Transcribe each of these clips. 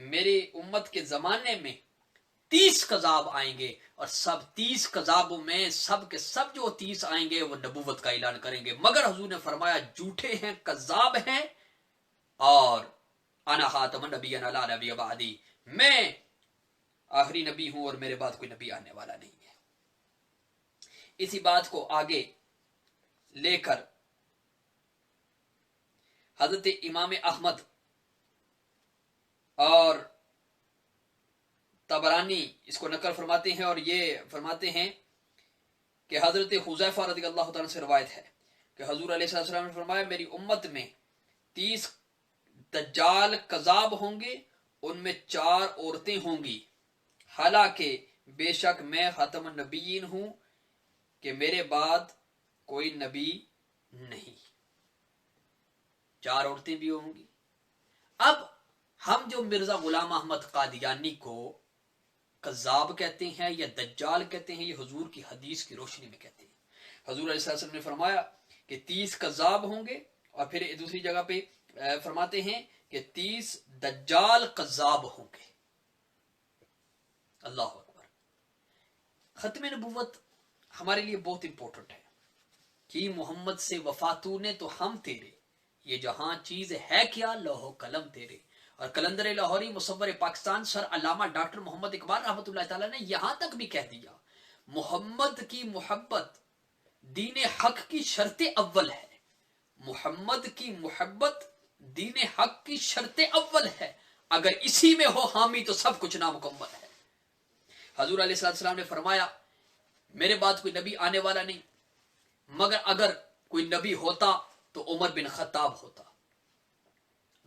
میری امت کے زمانے میں 30 کذاب آئیں گے اور سب 30 کذابوں میں سب کے سب جو 30 آئیں گے وہ نبوت کا اعلان کریں گے، مگر حضور نے فرمایا جھوٹے ہیں، کذاب ہیں، اور انا خاتم النبیین لا نبی بعدی، میں آخری نبی ہوں اور میرے بعد کوئی نبی آنے والا نہیں ہے۔ اسی بات کو آگے لے کر حضرت امام احمد اور طبرانی اس کو نقل فرماتے ہیں، اور یہ فرماتے ہیں کہ حضرت حذیفہ رضی اللہ تعالیٰ سے روایت ہے کہ حضور علیہ السلام نے فرمایا میری امت میں 30 دجال کذاب ہوں گے، ان میں 4 عورتیں ہوں گی، حالانکہ بے شک میں خاتم النبیین ہوں کہ میرے بعد کوئی نبی نہیں، 4 عورتیں بھی ہوں گی۔ اب ہم جو مرزا غلام احمد قادیانی کو کذاب کہتے ہیں یا دجال کہتے ہیں، یہ حضور کی حدیث کی روشنی میں کہتے ہیں۔ حضور علیہ السلام نے فرمایا کہ 30 کذاب ہوں گے، اور پھر دوسری جگہ پہ فرماتے ہیں کہ 30 دجال کذاب ہوں گے۔ اللہ اکبر۔ ختم نبوت ہمارے لیے بہت امپورٹنٹ ہے کہ محمد سے وفاتو نے تو ہم تیرے، یہ جہاں چیز ہے کیا لوح و قلم تیرے۔ اور کلندر لاہوری مصور پاکستان سر علامہ ڈاکٹر محمد اقبال رحمۃ اللہ تعالی نے یہاں تک بھی کہہ دیا محمد کی محبت دین حق کی شرط اول ہے، محمد کی محبت دین حق کی شرط اول ہے، اگر اسی میں ہو حامی تو سب کچھ نامکمل ہے۔ حضور علیہ السلام نے فرمایا میرے بعد کوئی نبی آنے والا نہیں، مگر اگر کوئی نبی ہوتا تو عمر بن خطاب ہوتا،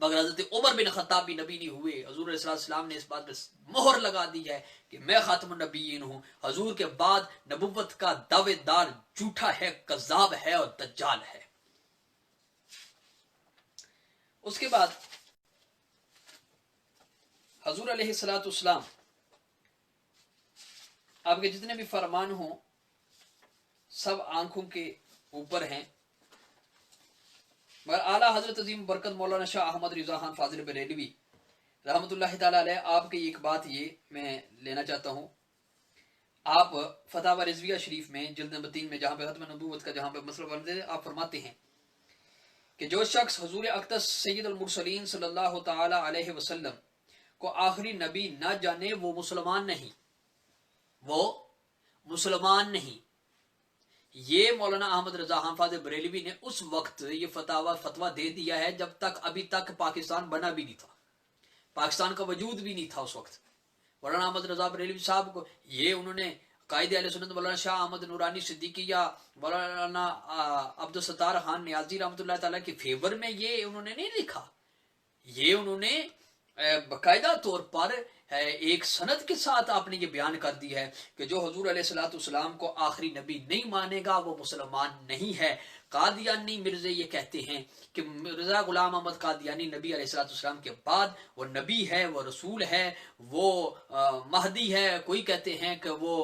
مگر حضرت عمر بن خطاب بھی نبی نہیں ہوئے۔ حضور علیہ السلام نے اس بات پہ مہر لگا دی ہے کہ میں خاتم النبیین ہوں، حضور کے بعد نبوت کا دعوے دار جھوٹا ہے، کذاب ہے اور دجال ہے۔ اس کے بعد حضور علیہ السلام آپ کے جتنے بھی فرمان ہوں سب آنکھوں کے اوپر ہیں، مگر اعلیٰ حضرت عظیم برکت مولانا شاہ احمد رضا خان فاضل بریلوی رحمۃ اللہ تعالی علیہ، آپ کی ایک بات یہ میں لینا چاہتا ہوں۔ آپ فتح رضویہ شریف میں جلد نمبر 3 میں جہاں پہ ختم نبوت کا جہاں پہ مسئلہ بنتے ہیں، آپ فرماتے ہیں کہ جو شخص حضور اقدس سید المرسلین صلی اللہ تعالی علیہ وسلم کو آخری نبی نہ جانے وہ مسلمان نہیں، وہ مسلمان نہیں۔ یہ مولانا احمد رضا خان فاضل بریلوی نے اس وقت یہ فتویٰ دے دیا ہے جب تک ابھی تک پاکستان بنا بھی نہیں تھا، پاکستان کا وجود بھی نہیں تھا اس وقت۔ مولانا احمد رضا بریلوی صاحب کو یہ انہوں نے قائد اہل سنت مولانا شاہ احمد نورانی صدیقی یا مولانا عبدالستار خان نیازی رحمۃ اللہ تعالیٰ کے فیور میں یہ انہوں نے نہیں لکھا، یہ انہوں نے باقاعدہ طور پر ایک سند کے ساتھ آپ نے یہ بیان کر دی ہے کہ جو حضور علیہ السلام کو آخری نبی نہیں مانے گا وہ مسلمان نہیں ہے۔ قادیانی مرزے یہ کہتے ہیں کہ مرزا غلام احمد قادیانی نبی علیہ السلام کے بعد وہ نبی ہے، وہ رسول ہے، وہ مہدی ہے، کوئی کہتے ہیں کہ وہ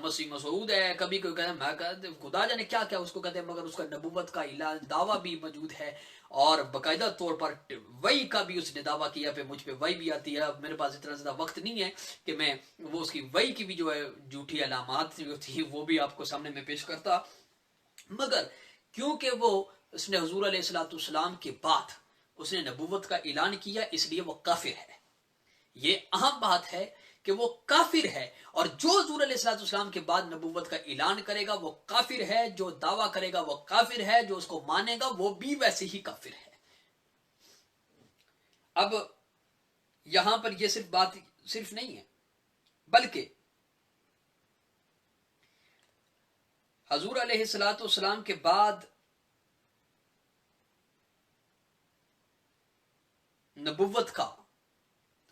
مسیح مسعود ہے، کبھی کوئی کہتے ہیں خدا جانے کیا کیا اس کو کہتے ہیں، مگر اس کا نبوت کا دعویٰ بھی موجود ہے، اور باقاعدہ طور پر وحی کا بھی اس نے دعویٰ کیا پہ مجھ پہ وحی بھی آتی ہے۔ اب میرے پاس اتنا زیادہ وقت نہیں ہے کہ میں وہ اس کی وحی کی بھی جو ہے جھوٹی علامات جو تھی وہ بھی آپ کو سامنے میں پیش کرتا، مگر کیونکہ وہ اس نے حضور علیہ السلام کے بعد اس نے نبوت کا اعلان کیا اس لیے وہ کافر ہے۔ یہ اہم بات ہے کہ وہ کافر ہے، اور جو حضور علیہ السلام کے بعد نبوت کا اعلان کرے گا وہ کافر ہے، جو دعویٰ کرے گا وہ کافر ہے، جو اس کو مانے گا وہ بھی ویسے ہی کافر ہے۔ اب یہاں پر یہ بات صرف نہیں ہے، بلکہ حضور علیہ السلام کے بعد نبوت کا،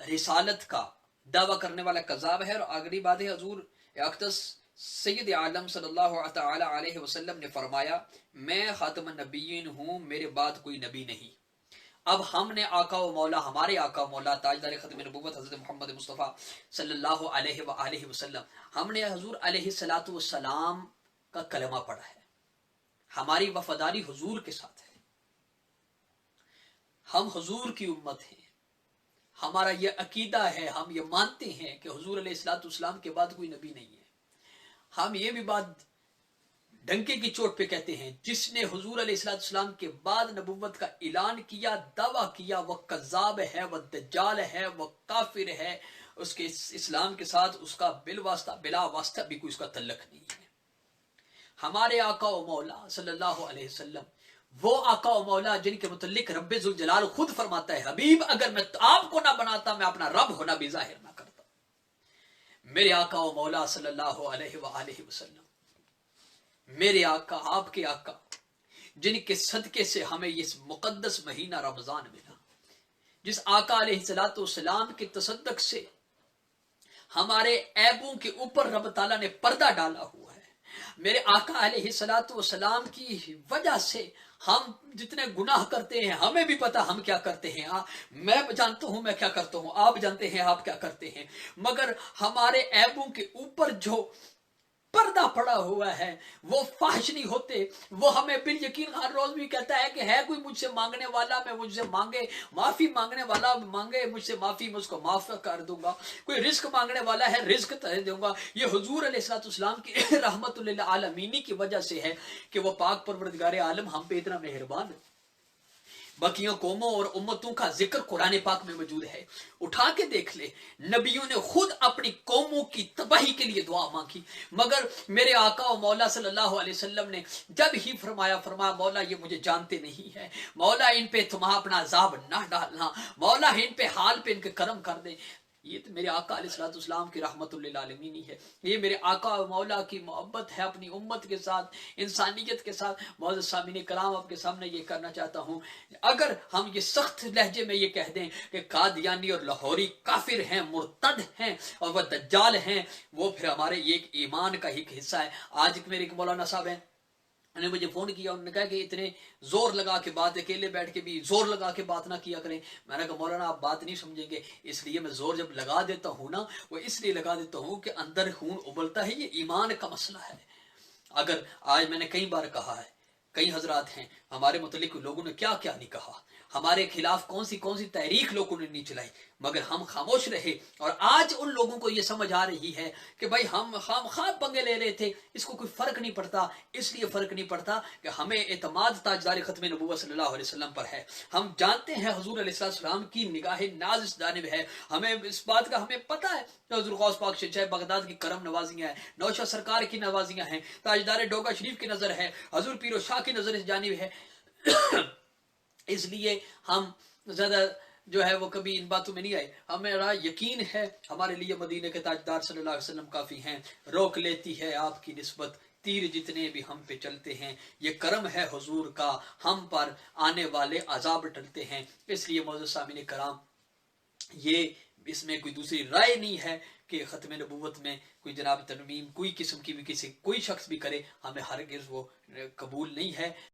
رسالت کا دعویٰ کرنے والا کذاب ہے۔ اور اگلی بات ہے حضور اقدس سید عالم صلی اللہ تعالی علیہ وسلم نے فرمایا میں خاتم النبیین ہوں، میرے بعد کوئی نبی نہیں۔ اب ہم نے آقا و مولا، ہمارے آقا و مولا تاجدار ختم نبوت حضرت محمد مصطفیٰ صلی اللہ علیہ وآلہ وسلم، ہم نے حضور علیہ السلام کا کلمہ پڑھا ہے، ہماری وفاداری حضور کے ساتھ ہے، ہم حضور کی امت ہیں، ہمارا یہ عقیدہ ہے، ہم یہ مانتے ہیں کہ حضور علیہ الصلوۃ والسلام کے بعد کوئی نبی نہیں ہے۔ ہم یہ بھی بات ڈنکے کی چوٹ پہ کہتے ہیں، جس نے حضور علیہ الصلوۃ والسلام کے بعد نبوت کا اعلان کیا، دعویٰ کیا، وہ کذاب ہے، وہ دجال ہے، وہ کافر ہے، اس کے اسلام کے ساتھ اس کا بالواسطہ بلا واسطہ بھی کوئی اس کا تعلق نہیں ہے۔ ہمارے آقا و مولا صلی اللہ علیہ وسلم وہ آقا و مولا جن کے متعلق رب ذوالجلال خود فرماتا ہے، حبیب اگر میں آپ کو نہ بناتا میں اپنا رب ہونا بھی ظاہر نہ کرتا۔ میرے آقا و مولا صلی اللہ علیہ وآلہ وسلم، میرے آقا، آپ کے آقا، جن کے صدقے سے ہمیں یہ مقدس مہینہ رمضان ملا، جس آقا علیہ الصلوۃ والسلام کے تصدق سے ہمارے عیبوں کے اوپر رب تعالیٰ نے پردہ ڈالا ہوا ہے، میرے آقا علیہ الصلوۃ والسلام کی وجہ سے ہم جتنے گناہ کرتے ہیں ہمیں بھی پتا ہم کیا کرتے ہیں، میں جانتا ہوں میں کیا کرتا ہوں، آپ جانتے ہیں آپ کیا کرتے ہیں، مگر ہمارے عیبوں کے اوپر جو پردہ پڑا ہوا ہے وہ فحش نہیں ہوتے۔ وہ ہمیں بالیقین ہر روز بھی کہتا ہے کہ ہے کوئی مجھ سے مانگنے والا، میں مجھ سے مانگے، معافی مانگنے والا مانگے مجھ سے معافی، میں اس کو معاف کر دوں گا، کوئی رزق مانگنے والا ہے رزق دے دوں گا۔ یہ حضور علیہ الصلوۃ والسلام کی رحمت للعالمین کی وجہ سے ہے کہ وہ پاک پروردگار عالم ہم پہ اتنا مہربان ہے۔ باقیوں قوموں اور امتوں کا ذکر قرآن پاک میں موجود ہے، اٹھا کے دیکھ لے، نبیوں نے خود اپنی قوموں کی تباہی کے لیے دعا مانگی، مگر میرے آقا و مولا صلی اللہ علیہ وسلم نے جب ہی فرمایا مولا یہ مجھے جانتے نہیں ہے، مولا ان پہ تم اپنا عذاب نہ ڈالنا، مولا ان پہ حال پہ ان کے کرم کر دے۔ یہ تو میرے آقا علیہ الصلوۃ والسلام کی رحمت للعالمین ہے، یہ میرے آقا و مولا کی محبت ہے اپنی امت کے ساتھ، انسانیت کے ساتھ۔ معزز سامعین کرام، آپ کے سامنے یہ کرنا چاہتا ہوں، اگر ہم یہ سخت لہجے میں یہ کہہ دیں کہ قادیانی اور لاہوری کافر ہیں، مرتد ہیں اور وہ دجال ہیں، وہ پھر ہمارے یہ ایک ایمان کا ہی حصہ ہے۔ آج میرے ایک مولانا صاحب ہیں، انہوں نے مجھے فون کیا، انہوں نے کہا کہ اتنے زور لگا کے بات، اکیلے بیٹھ کے بھی زور لگا کے بات نہ کیا کریں۔ میں نے کہا مولانا آپ بات نہیں سمجھیں گے، اس لیے میں زور جب لگا دیتا ہوں نا، وہ اس لیے لگا دیتا ہوں کہ اندر خون ابلتا ہے، یہ ایمان کا مسئلہ ہے۔ اگر آج میں نے کئی بار کہا ہے، کئی حضرات ہیں ہمارے متعلق لوگوں نے کیا کیا نہیں کہا، ہمارے خلاف کون سی تحریک لوگوں نے نہیں چلائی، مگر ہم خاموش رہے، اور آج ان لوگوں کو یہ سمجھ آ رہی ہے کہ بھائی ہم خواب پنگے لے رہے تھے، اس کو کوئی فرق نہیں پڑتا۔ اس لیے فرق نہیں پڑتا کہ ہمیں اعتماد تاجدار ختم نبوت صلی اللہ علیہ وسلم پر ہے، ہم جانتے ہیں حضور علیہ السلام کی نگاہ ناز اس جانب ہے، ہمیں اس بات کا ہمیں پتہ ہے کہ حضور غوث پاک شہنشاہ بغداد کی کرم نوازیاں ہیں، نوشہ سرکار کی نوازیاں ہیں، تاجدار ڈوگا شریف کی نظر ہے، حضور پیر و شاہ کی نظر اس جانب ہے۔ اس لیے ہم زیادہ جو ہے وہ کبھی ان باتوں میں نہیں آئے، ہمیرا یقین ہے ہمارے لیے مدینہ کے تاجدار صلی اللہ علیہ وسلم کافی ہیں، روک لیتی ہے آپ کی نسبت تیر جتنے بھی ہم پہ چلتے ہیں، یہ کرم ہے حضور کا ہم پر آنے والے عذاب ٹلتے ہیں۔ اس لیے معزز سامعین کرام، یہ اس میں کوئی دوسری رائے نہیں ہے کہ ختم نبوت میں کوئی جناب ترمیم کوئی قسم کی بھی کوئی شخص بھی کرے، ہمیں ہرگز وہ قبول نہیں ہے۔